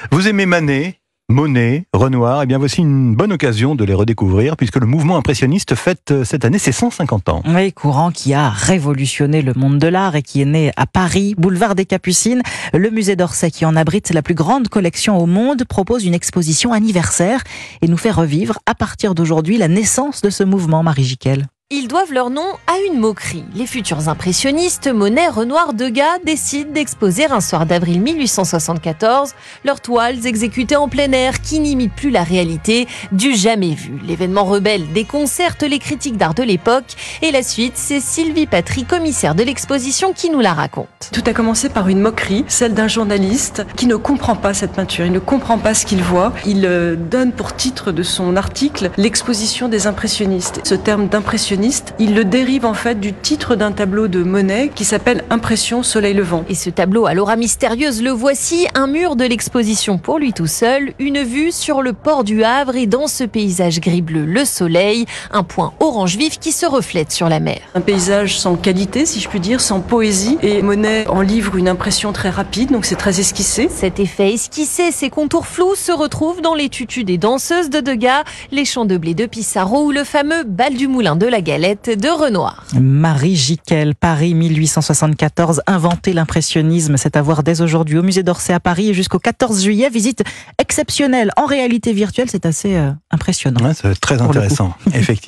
Vous aimez Manet, Monet, Renoir, eh bien voici une bonne occasion de les redécouvrir puisque le mouvement impressionniste fête cette année ses 150 ans. Oui, courant qui a révolutionné le monde de l'art et qui est né à Paris, boulevard des Capucines. Le musée d'Orsay, qui en abrite la plus grande collection au monde, propose une exposition anniversaire et nous fait revivre à partir d'aujourd'hui la naissance de ce mouvement, Marie Jiquel. Ils doivent leur nom à une moquerie. Les futurs impressionnistes, Monet, Renoir, Degas, décident d'exposer un soir d'avril 1874 leurs toiles exécutées en plein air qui n'imitent plus la réalité du jamais vu. L'événement rebelle déconcerte les critiques d'art de l'époque et la suite, c'est Sylvie Patry, commissaire de l'exposition, qui nous la raconte. Tout a commencé par une moquerie, celle d'un journaliste qui ne comprend pas cette peinture, il ne comprend pas ce qu'il voit. Il donne pour titre de son article l'exposition des impressionnistes. Ce terme d'impressionniste, il le dérive en fait du titre d'un tableau de Monet qui s'appelle Impression Soleil Levant. Et ce tableau à l'aura mystérieuse, le voici, un mur de l'exposition pour lui tout seul, une vue sur le port du Havre et dans ce paysage gris-bleu, le soleil, un point orange vif qui se reflète sur la mer. Un paysage sans qualité, si je puis dire, sans poésie, et Monet en livre une impression très rapide, donc c'est très esquissé. Cet effet esquissé, ces contours flous se retrouvent dans les tutus des danseuses de Degas, les champs de blé de Pissarro ou le fameux bal du moulin de la galette de Renoir. Marie Jiquel, Paris 1874, inventer l'impressionnisme, c'est à voir dès aujourd'hui au musée d'Orsay à Paris et jusqu'au 14 juillet. Visite exceptionnelle en réalité virtuelle, c'est assez impressionnant. Ouais, c'est très intéressant, effectivement.